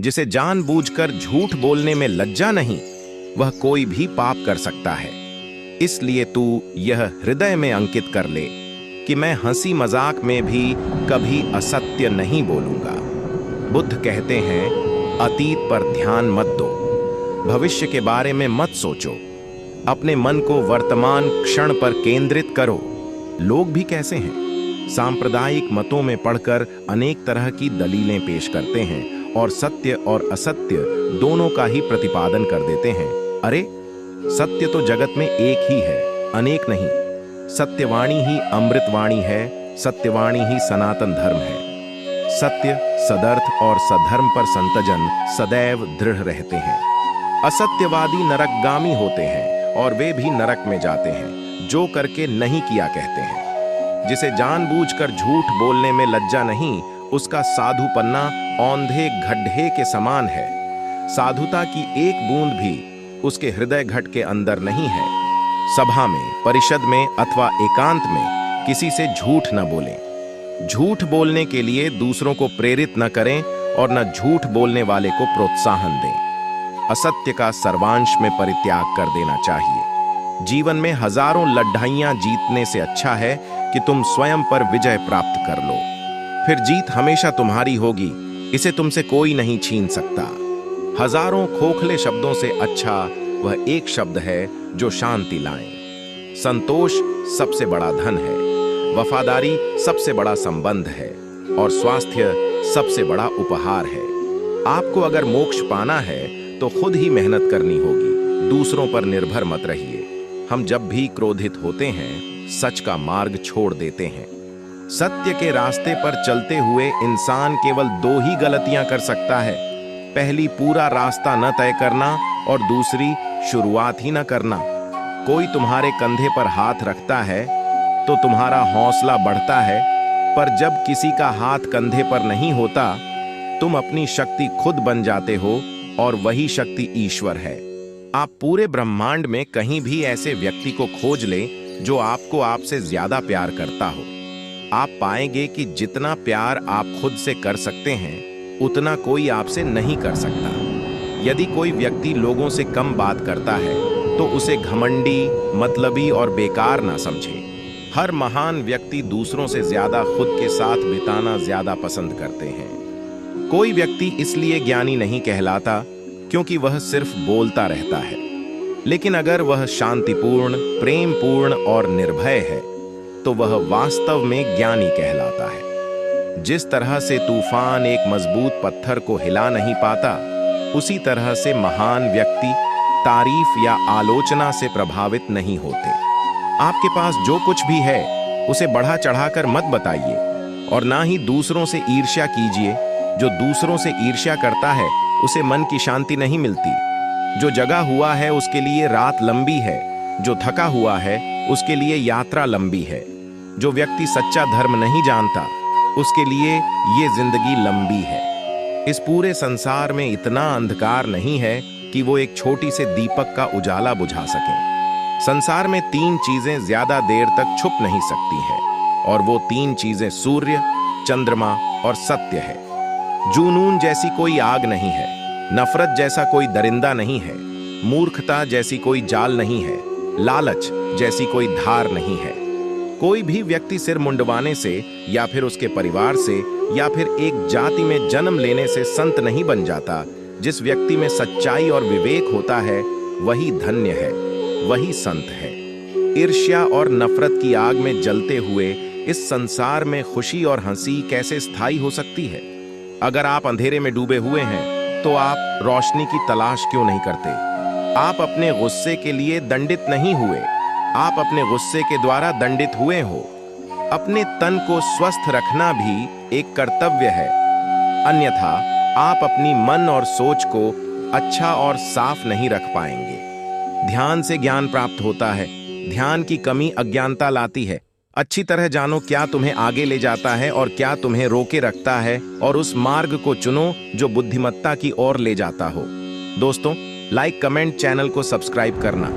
जिसे जानबूझकर झूठ बोलने में लज्जा नहीं, वह कोई भी पाप कर सकता है। इसलिए तू यह हृदय में अंकित कर ले कि मैं हंसी मजाक में भी कभी असत्य नहीं बोलूंगा। बुद्ध कहते हैं, अतीत पर ध्यान मत दो, भविष्य के बारे में मत सोचो, अपने मन को वर्तमान क्षण पर केंद्रित करो। लोग भी कैसे हैं? सांप्रदायिक मतों में पढ़कर अनेक तरह की दलीलें पेश करते हैं और सत्य और असत्य दोनों का ही प्रतिपादन कर देते हैं। अरे, सत्य तो जगत में एक ही है, अनेक नहीं। सत्यवाणी ही अमृतवाणी है, सत्यवाणी ही सनातन धर्म है। सत्य, सदर्थ और सधर्म पर संतजन सदैव दृढ़ रहते हैं। असत्यवादी नरकगामी होते हैं और वे भी नरक में जाते हैं, जो करके नहीं किया कहते हैं। जिसे जानबूझकर झूठ बोलने में लज्जा नहीं, उसका साधुपन्ना औंधे गड्ढे के समान है। साधुता की एक बूंद भी उसके हृदय घट के अंदर नहीं है। सभा में, परिषद में अथवा एकांत में किसी से झूठ न बोलें। झूठ बोलने के लिए दूसरों को प्रेरित न करें और न झूठ बोलने वाले को प्रोत्साहन दें। असत्य का सर्वांश में परित्याग कर देना चाहिए। जीवन में हजारों लड़ाइयां जीतने से अच्छा है कि तुम स्वयं पर विजय प्राप्त कर लो। फिर जीत हमेशा तुम्हारी होगी, इसे तुमसे कोई नहीं छीन सकता। हजारों खोखले शब्दों से अच्छा वह एक शब्द है जो शांति लाए। संतोष सबसे बड़ा धन है, वफादारी सबसे बड़ा संबंध है और स्वास्थ्य सबसे बड़ा उपहार है। आपको अगर मोक्ष पाना है तो खुद ही मेहनत करनी होगी, दूसरों पर निर्भर मत रहिए। हम जब भी क्रोधित होते हैं, सच का मार्ग छोड़ देते हैं। सत्य के रास्ते पर चलते हुए इंसान केवल दो ही गलतियां कर सकता है। पहली, पूरा रास्ता न तय करना और दूसरी, शुरुआत ही न करना। कोई तुम्हारे कंधे पर हाथ रखता है तो तुम्हारा हौसला बढ़ता है, पर जब किसी का हाथ कंधे पर नहीं होता, तुम अपनी शक्ति खुद बन जाते हो और वही शक्ति ईश्वर है। आप पूरे ब्रह्मांड में कहीं भी ऐसे व्यक्ति को खोज लें जो आपको आपसे ज्यादा प्यार करता हो। आप पाएंगे कि जितना प्यार आप खुद से कर सकते हैं, उतना कोई आपसे नहीं कर सकता। यदि कोई व्यक्ति लोगों से कम बात करता है तो उसे घमंडी, मतलबी और बेकार ना समझे। हर महान व्यक्ति दूसरों से ज्यादा खुद के साथ बिताना ज्यादा पसंद करते हैं। कोई व्यक्ति इसलिए ज्ञानी नहीं कहलाता क्योंकि वह सिर्फ बोलता रहता है, लेकिन अगर वह शांतिपूर्ण, प्रेमपूर्ण और निर्भय है तो वह वास्तव में ज्ञानी कहलाता है। जिस तरह से तूफान एक मजबूत पत्थर को हिला नहीं पाता, उसी तरह से महान व्यक्ति तारीफ या आलोचना से प्रभावित नहीं होते। आपके पास जो कुछ भी है उसे बढ़ा चढ़ाकर मत बताइए और ना ही दूसरों से ईर्ष्या कीजिए। जो दूसरों से ईर्ष्या करता है उसे मन की शांति नहीं मिलती। जो जगा हुआ है उसके लिए रात लंबी है, जो थका हुआ है उसके लिए यात्रा लंबी है। जो व्यक्ति सच्चा धर्म नहीं जानता, उसके लिए ये जिंदगी लंबी है। इस पूरे संसार में इतना अंधकार नहीं है कि वो एक छोटी से दीपक का उजाला बुझा सके। संसार में तीन चीजें ज्यादा देर तक छुप नहीं सकती हैं, और वो तीन चीजें सूर्य, चंद्रमा और सत्य है। जुनून जैसी कोई आग नहीं है, नफरत जैसा कोई दरिंदा नहीं है, मूर्खता जैसी कोई जाल नहीं है, लालच जैसी कोई धार नहीं है। कोई भी व्यक्ति सिर मुंडवाने से या फिर उसके परिवार से या फिर एक जाति में जन्म लेने से संत नहीं बन जाता। जिस व्यक्ति में सच्चाई और विवेक होता है, वही धन्य है, वही संत है। ईर्ष्या और नफरत की आग में जलते हुए इस संसार में खुशी और हंसी कैसे स्थायी हो सकती है? अगर आप अंधेरे में डूबे हुए हैं तो आप रोशनी की तलाश क्यों नहीं करते? आप अपने गुस्से के लिए दंडित नहीं हुए, आप अपने गुस्से के द्वारा दंडित हुए हो। अपने तन को स्वस्थ रखना भी एक कर्तव्य है, अन्यथा आप अपनी मन और सोच को अच्छा और साफ नहीं रख पाएंगे। ध्यान से ज्ञान प्राप्त होता है, ध्यान की कमी अज्ञानता लाती है। अच्छी तरह जानो क्या तुम्हें आगे ले जाता है और क्या तुम्हें रोके रखता है, और उस मार्ग को चुनो जो बुद्धिमत्ता की ओर ले जाता हो। दोस्तों, लाइक, कमेंट, चैनल को सब्सक्राइब करना।